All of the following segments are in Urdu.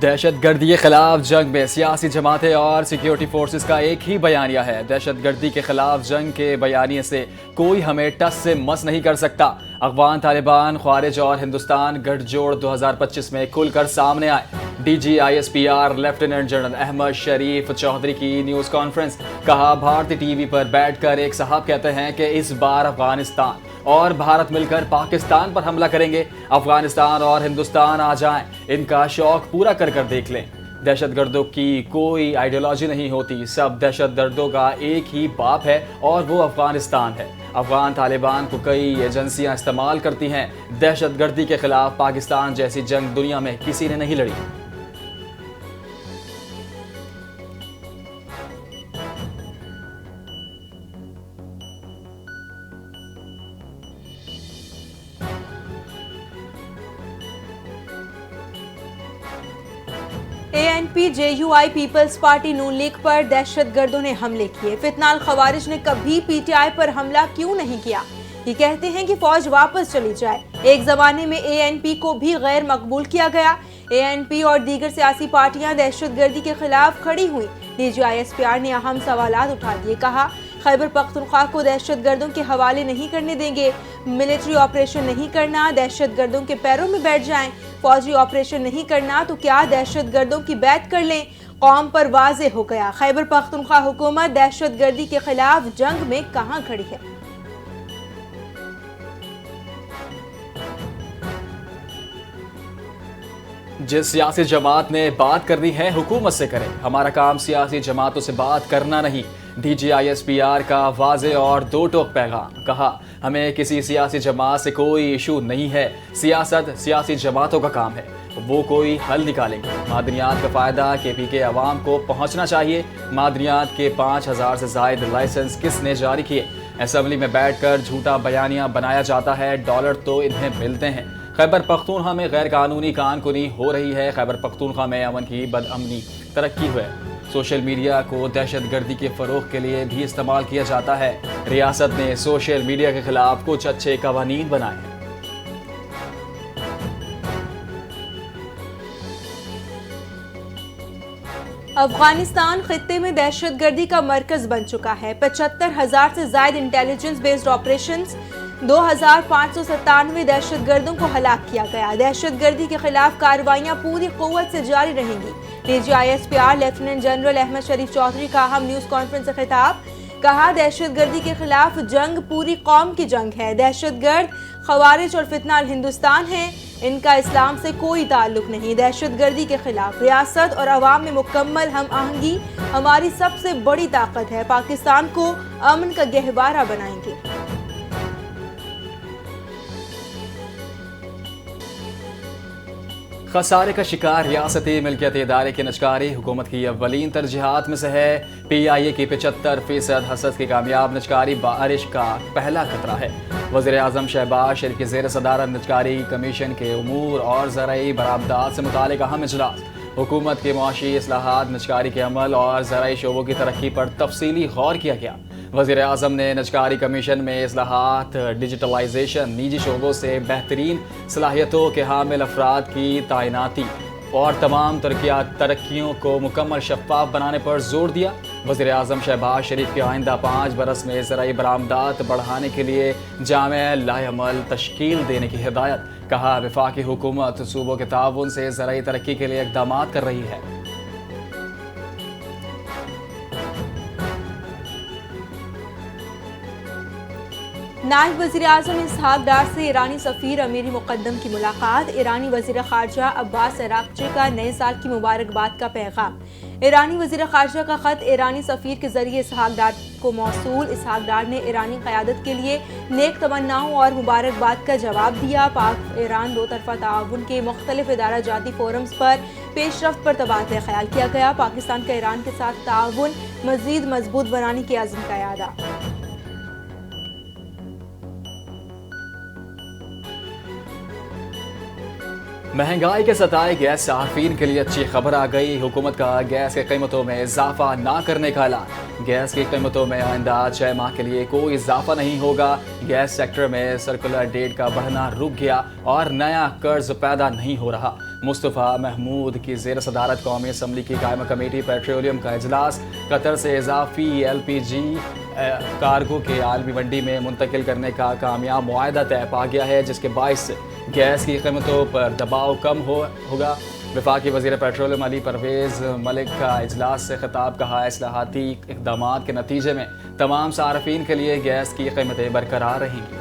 دہشت گردی کے خلاف جنگ میں سیاسی جماعتیں اور سیکیورٹی فورسز کا ایک ہی بیانیہ ہے۔ دہشت گردی کے خلاف جنگ کے بیانیے سے کوئی ہمیں ٹس سے مس نہیں کر سکتا۔ افغان طالبان، خوارج اور ہندوستان گٹھ جوڑ 2025 میں کھل کر سامنے آئے۔ D G I S P R lieutenant general Ahmed Sharif Chaudhry کی نیوز کانفرنس۔ کہا، بھارتی ٹی وی پر بیٹھ کر ایک صاحب کہتے ہیں کہ اس بار افغانستان اور بھارت مل کر پاکستان پر حملہ کریں گے۔ افغانستان اور ہندوستان آ جائیں، ان کا شوق پورا کر دیکھ لیں۔ دہشت گردوں کی کوئی آئیڈیالوجی نہیں ہوتی، سب دہشت گردوں کا ایک ہی باپ ہے اور وہ افغانستان ہے۔ افغان طالبان کو کئی ایجنسیاں استعمال کرتی ہیں۔ دہشت گردی کے خلاف پاکستان جیسی جنگ دنیا میں کسی نے نہیں لڑی۔ ANP-JUI پیپلز پارٹی نون لیگ پر دہشت گردوں نے حملے کیے۔ فتنہ الخوارج نے کبھی PTI پر حملہ کیوں نہیں کیا؟ یہ کہتے ہیں کہ فوج واپس چلی جائے۔ ایک زمانے میں ANP کو بھی غیر مقبول کیا گیا۔ ANP اور دیگر سیاسی پارٹیاں دہشت گردی کے خلاف کھڑی ہوئیں۔ DGISPR نے اہم سوالات اٹھا دیے۔ کہا، خیبر پختونخوا کو دہشت گردوں کے حوالے نہیں کرنے دیں گے، ملٹری آپریشن نہیں کرنا، دہشت گردوں کے پیروں میں بیٹھ جائیں، فوجی آپریشن نہیں کرنا تو کیا دہشت گردوں کی بیعت کر لیں۔ قوم پر واضح ہو گیا، خیبر پختونخوا حکومت دہشت گردی کے خلاف جنگ میں کہاں کھڑی ہے۔ جس سیاسی جماعت نے بات کرنی ہے حکومت سے کرے، ہمارا کام سیاسی جماعتوں سے بات کرنا نہیں۔ DGISPR کا واضح اور دو ٹوک پیغام۔ کہا، ہمیں کسی سیاسی جماعت سے کوئی ایشو نہیں ہے، سیاست سیاسی جماعتوں کا کام ہے، وہ کوئی حل نکالیں گے۔ معدنیات کا فائدہ KP کے عوام کو پہنچنا چاہیے۔ معدنیات کے 5000 سے زائد لائسنس کس نے جاری کیے؟ اسمبلی میں بیٹھ کر جھوٹا بیانیہ بنایا جاتا ہے، ڈالر تو انہیں ملتے ہیں۔ خیبر پختونخوا میں غیر قانونی کان کنی ہو رہی ہے۔ خیبر پختونخوا میں امن کی بدامنی ترقی ہوئے۔ سوشل میڈیا کو دہشت گردی کے فروغ کے لیے بھی استعمال کیا جاتا ہے۔ ریاست نے سوشل میڈیا کے خلاف کچھ اچھے قوانین بنائے ہیں۔ افغانستان خطے میں دہشت گردی کا مرکز بن چکا ہے۔ 75,000 سے زائد انٹیلیجنس بیسڈ آپریشنز، 2,597 دہشت گردوں کو ہلاک کیا گیا۔ دہشت گردی کے خلاف کارروائیاں پوری قوت سے جاری رہیں گی۔ DGISPR lieutenant general Ahmed Sharif Chaudhry کا اہم نیوز کانفرنس سے خطاب۔ کہا، دہشت گردی کے خلاف جنگ پوری قوم کی جنگ ہے۔ دہشت گرد خوارج اور فتنہ الہندوستان ہیں، ان کا اسلام سے کوئی تعلق نہیں۔ دہشت گردی کے خلاف ریاست اور عوام میں مکمل ہم آہنگی ہماری سب سے بڑی طاقت ہے۔ پاکستان کو امن کا گہوارہ بنائیں گے۔ خسارے کا شکار ریاستی ملکیت ادارے کی نجکاری حکومت کی اولین ترجیحات میں سے ہے۔ PIA کی 75% حصص کی کامیاب نجکاری بارش کا پہلا خطرہ ہے۔ وزیر اعظم شہباز شریف کی زیر صدارت نجکاری کمیشن کے امور اور زرعی برآمدات سے متعلق اہم اجلاس۔ حکومت کی معاشی اصلاحات، نجکاری کے عمل اور زرعی شعبوں کی ترقی پر تفصیلی غور کیا گیا۔ وزیر اعظم نے نجکاری کمیشن میں اصلاحات، ڈیجیٹلائزیشن، نجی شعبوں سے بہترین صلاحیتوں کے حامل افراد کی تعیناتی اور تمام ترقیوں کو مکمل شفاف بنانے پر زور دیا۔ وزیر اعظم شہباز شریف کے آئندہ 5 برس میں زرعی برآمدات بڑھانے کے لیے جامع لائحہ عمل تشکیل دینے کی ہدایت۔ کہا، وفاقی حکومت صوبوں کے تعاون سے زرعی ترقی کے لیے اقدامات کر رہی ہے۔ نائب وزیر اعظم اسحاق ڈار سے ایرانی سفیر امیری مقدم کی ملاقات۔ ایرانی وزیر خارجہ عباس عراقچی کا نئے سال کی مبارکباد کا پیغام۔ ایرانی وزیر خارجہ کا خط ایرانی سفیر کے ذریعے اسحاق ڈار کو موصول۔ اسحاق ڈار نے ایرانی قیادت کے لیے نیک تمناؤں اور مبارکباد کا جواب دیا۔ پاک ایران دو طرفہ تعاون کے مختلف ادارہ جاتی فورمز پر پیش رفت پر تبادلہ خیال کیا گیا۔ پاکستان کا ایران کے ساتھ تعاون مزید مضبوط بنانے کے عزم کا اعادہ۔ مہنگائی کے ستائے گیس صارفین کے لیے اچھی خبر آ گئی۔ حکومت کا گیس کی قیمتوں میں اضافہ نہ کرنے کا اعلان۔ گیس کی قیمتوں میں آئندہ 6 ماہ کے لیے کوئی اضافہ نہیں ہوگا۔ گیس سیکٹر میں سرکولر ڈیٹ کا بڑھنا رک گیا اور نیا قرض پیدا نہیں ہو رہا۔ مصطفیٰ محمود کی زیر صدارت قومی اسمبلی کی قائمہ کمیٹی پیٹرولیم کا اجلاس قطر سے اضافی LPG کارگو کے عالمی منڈی میں منتقل کرنے کا کامیاب معاہدہ طے پا گیا ہے، جس کے باعث گیس کی قیمتوں پر دباؤ کم ہوگا۔ وفاقی وزیر پیٹرولیم علی پرویز ملک کا اجلاس سے خطاب، کہا اصلاحاتی اقدامات کے نتیجے میں تمام صارفین کے لیے گیس کی قیمتیں برقرار رہیں گی۔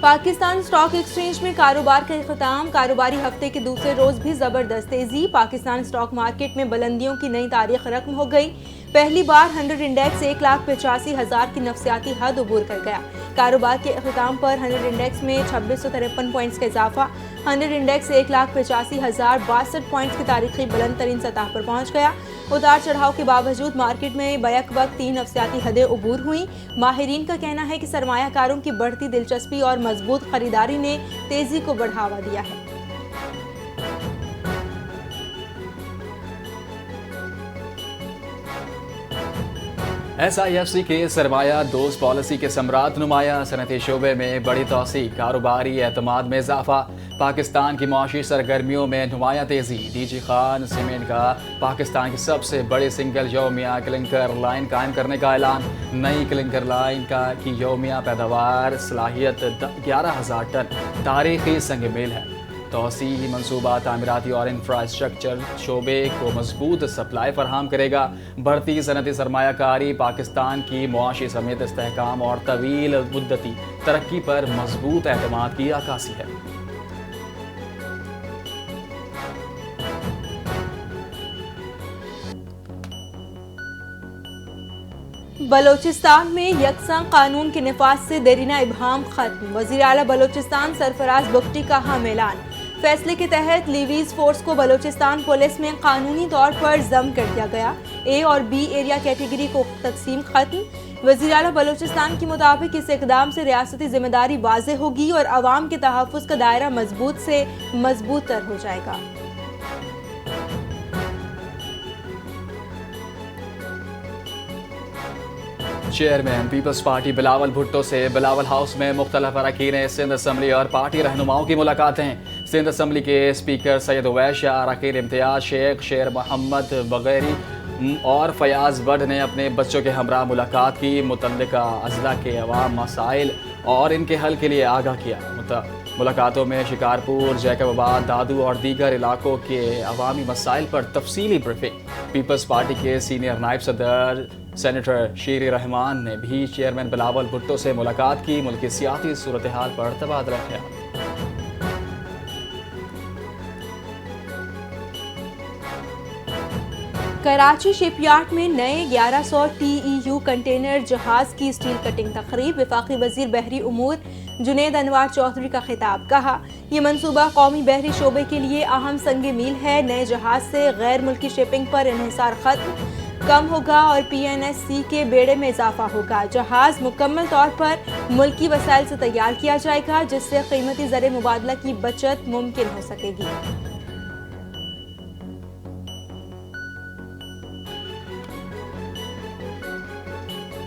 پاکستان سٹاک ایکسچینج میں کاروبار کا اختتام، کاروباری ہفتے کے دوسرے روز بھی زبردست تیزی، پاکستان سٹاک مارکیٹ میں بلندیوں کی نئی تاریخ رقم ہو گئی، پہلی بار 100 انڈیکس 1,85,000 کی نفسیاتی حد عبور کر گیا۔ کاروبار کے اختتام پر 100 انڈیکس میں 2653 پوائنٹس کا اضافہ، 100 انڈیکس 1,85,062 پوائنٹس کی تاریخی بلند ترین سطح پر پہنچ گیا۔ اتار چڑھاؤ کے باوجود مارکیٹ میں بیک وقت 3 نفسیاتی حدیں عبور ہوئیں۔ ماہرین کا کہنا ہے کہ سرمایہ کاروں کی بڑھتی دلچسپی اور مضبوط خریداری نے تیزی کو بڑھاوا دیا ہے۔ SIFC کے سرمایہ دوست پالیسی کے ثمرات نمایاں، صنعتی شعبے میں بڑی توسیع، کاروباری اعتماد میں اضافہ، پاکستان کی معاشی سرگرمیوں میں نمایاں تیزی، DG خان سیمنٹ کا پاکستان کی سب سے بڑی سنگل یومیہ کلنکر لائن قائم کرنے کا اعلان، نئی کلنکر لائن کی یومیہ پیداوار صلاحیت 11,000 ٹن تاریخی سنگ میل ہے۔ توسیعی منصوبہ تعمیراتی اور انفراسٹرکچر شعبے کو مضبوط سپلائی فراہم کرے گا۔ بڑھتی صنعتی سرمایہ کاری پاکستان کی معاشی سمیت استحکام اور طویل مدتی ترقی پر مضبوط اعتماد کی عکاسی ہے۔ بلوچستان میں یکساں قانون کے نفاذ سے دیرینہ ابہام ختم، وزیر اعلیٰ بلوچستان سرفراز بگٹی کا ہم اعلان، فیصلے کے تحت لیویز فورس کو بلوچستان پولیس میں قانونی طور پر ضم کر دیا گیا، A اور B ایریا کیٹیگری کو تقسیم ختم۔ وزیر اعلیٰ بلوچستان کے مطابق اس اقدام سے ریاستی ذمہ داری واضح ہوگی اور عوام کے تحفظ کا دائرہ مضبوط سے مضبوط تر ہو جائے گا۔ چیئرمین پیپلز پارٹی بلاول بھٹو سے بلاول ہاؤس میں مختلف اراکین سندھ اسمبلی اور پارٹی رہنماؤں کی ملاقاتیں، سندھ اسمبلی کے اسپیکر سید اویس شاہ، اراکین امتیاز شیخ شیر محمد وغیرہ اور فیاض بٹ نے اپنے بچوں کے ہمراہ ملاقات کی، متعلقہ اضلاع کے عوام مسائل اور ان کے حل کے لیے آگاہ کیا۔ ملاقاتوں میں شکارپور، جیکب آباد، دادو اور دیگر علاقوں کے عوامی مسائل پر تفصیلی بریفنگ۔ پیپلز پارٹی کے سینئر نائب صدر سینیٹر شیر رحمان نے بھی چیئرمین بلاول بھٹو سے ملاقات کی، ملک کی سیاسی صورتحال پر تبادلہ خیال۔ کراچی شپ یارڈ میں نئے 1100 TEU کنٹینر جہاز کی اسٹیل کٹنگ تقریب، وفاقی وزیر بحری امور جنید انوار چودھری کا خطاب، کہا یہ منصوبہ قومی بحری شعبے کے لیے اہم سنگ میل ہے، نئے جہاز سے غیر ملکی شپنگ پر انحصار ختم کم ہوگا اور PNSC کے بیڑے میں اضافہ ہوگا، جہاز مکمل طور پر ملکی وسائل سے تیار کیا جائے گا جس سے قیمتی زر مبادلہ کی بچت ممکن ہو سکے گی۔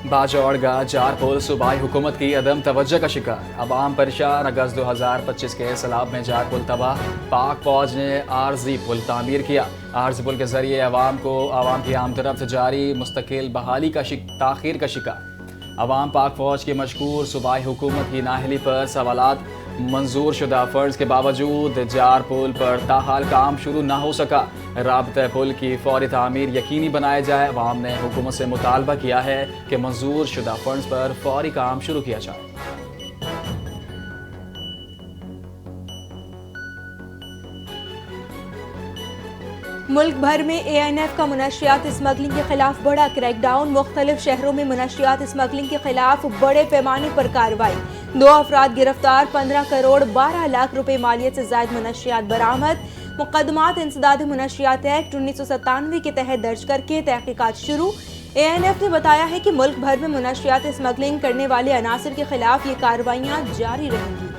باجوڑ جار پل صوبائی حکومت کی عدم توجہ کا شکار، عوام پریشان، اگست 2025 کے سیلاب میں جار پل تباہ، پاک فوج نے عارضی پل تعمیر کیا، عارضی پل کے ذریعے عوام کی عام طرف جاری مستقل بحالی کا تاخیر کا شکار، عوام پاک فوج کی مشکور، صوبائی حکومت کی نااہلی پر سوالات، منظور شدہ فرض کے باوجود جار پل پر تاحال کام شروع نہ ہو سکا، رابطہ پل کی فوری تعمیر یقینی بنایا جائے، عوام نے حکومت سے مطالبہ کیا ہے کہ منظور شدہ فنڈز پر فوری کام شروع کیا جائے۔ ملک بھر میں ANF کا منشیات اسمگلنگ کے خلاف بڑا کریک ڈاؤن، مختلف شہروں میں منشیات اسمگلنگ کے خلاف بڑے پیمانے پر کارروائی، 2 افراد گرفتار، 15 کروڑ 12 لاکھ روپے مالیت سے زائد منشیات برآمد، مقدمات انسداد منشیات ایکٹ 1997 کے تحت درج کر کے تحقیقات شروع۔ ANF نے بتایا ہے کہ ملک بھر میں منشیات اسمگلنگ کرنے والے عناصر کے خلاف یہ کارروائیاں جاری رہیں گی۔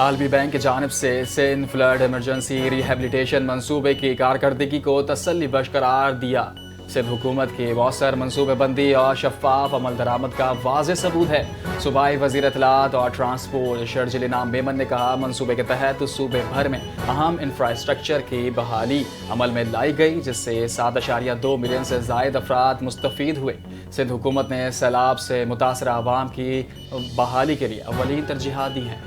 عالمی بینک کی جانب سے سندھ فلڈ ایمرجنسی ریہیبلیٹیشن منصوبے کی کارکردگی کو تسلی بخش قرار دیا۔ سندھ حکومت کی مؤثر منصوبہ بندی اور شفاف عمل درآمد کا واضح ثبوت ہے۔ صوبائی وزیر اطلاعات اور ٹرانسپورٹ شرجیل انعام میمن نے کہا، منصوبے کے تحت صوبے بھر میں اہم انفراسٹرکچر کی بحالی عمل میں لائی گئی، جس سے 7.2 ملین سے زائد افراد مستفید ہوئے۔ سندھ حکومت نے سیلاب سے متاثرہ عوام کی بحالی کے لیے اولین ترجیحات دی ہیں۔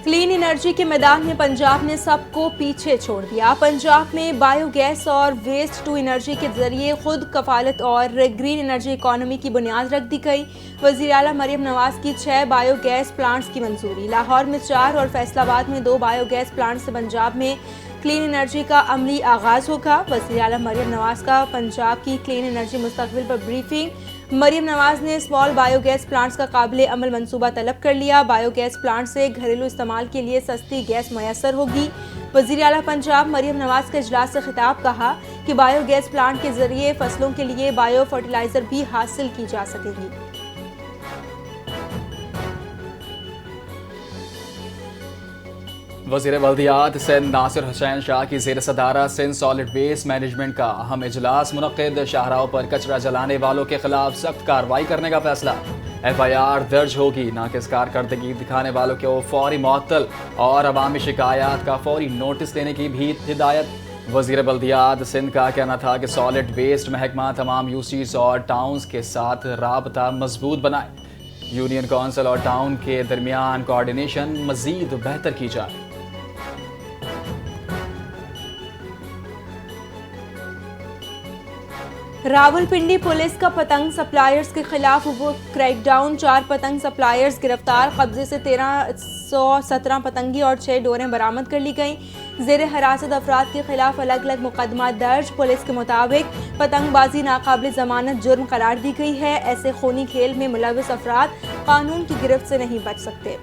کلین انرجی کے میدان میں پنجاب نے سب کو پیچھے چھوڑ دیا۔ پنجاب میں بایو گیس اور ویسٹ ٹو انرجی کے ذریعے خود کفالت اور گرین انرجی اکانومی کی بنیاد رکھ دی گئی۔ وزیر اعلیٰ مریم نواز کی 6 بایو گیس پلانٹس کی منظوری، لاہور میں 4 اور فیصل آباد میں 2 بایو گیس پلانٹ سے پنجاب میں کلین انرجی کا عملی آغاز ہوگا۔ وزیر اعلیٰ مریم نواز کا پنجاب کی کلین انرجی مستقبل پر بریفنگ۔ مریم نواز نے اسمال بایو گیس پلانٹس کا قابل عمل منصوبہ طلب کر لیا۔ بایو گیس پلانٹ سے گھریلو استعمال کے لیے سستی گیس میسر ہوگی۔ وزیر اعلیٰ پنجاب مریم نواز کا اجلاس سے خطاب کہا کہ بایو گیس پلانٹ کے ذریعے فصلوں کے لیے بایو فرٹیلائزر بھی حاصل کی جا سکے گی۔ وزیر بلدیات سندھ ناصر حسین شاہ کی زیر صدارہ سندھ سالڈ ویسٹ مینجمنٹ کا اہم اجلاس منعقد۔ شاہراہوں پر کچرا جلانے والوں کے خلاف سخت کارروائی کرنے کا فیصلہ۔ FIR درج ہوگی، ناقص کارکردگی دکھانے والوں کو فوری معطل اور عوامی شکایات کا فوری نوٹس دینے کی بھی ہدایت۔ وزیر بلدیات سندھ کا کہنا تھا کہ سالڈ ویسٹ محکمہ تمام UCs اور ٹاؤنز کے ساتھ رابطہ مضبوط بنائے۔ یونین کونسل اور ٹاؤن کے درمیان کوارڈینیشن مزید بہتر کی جائے۔ راولپنڈی پولیس کا پتنگ سپلائرز کے خلاف کریک ڈاؤن، 4 پتنگ سپلائرز گرفتار، قبضے سے 1317 پتنگی اور 6 ڈوریں برآمد کر لی گئیں۔ زیر حراست افراد کے خلاف الگ الگ مقدمات درج۔ پولیس کے مطابق پتنگ بازی ناقابل ضمانت جرم قرار دی گئی ہے۔ ایسے خونی کھیل میں ملوث افراد قانون کی گرفت سے نہیں بچ سکتے۔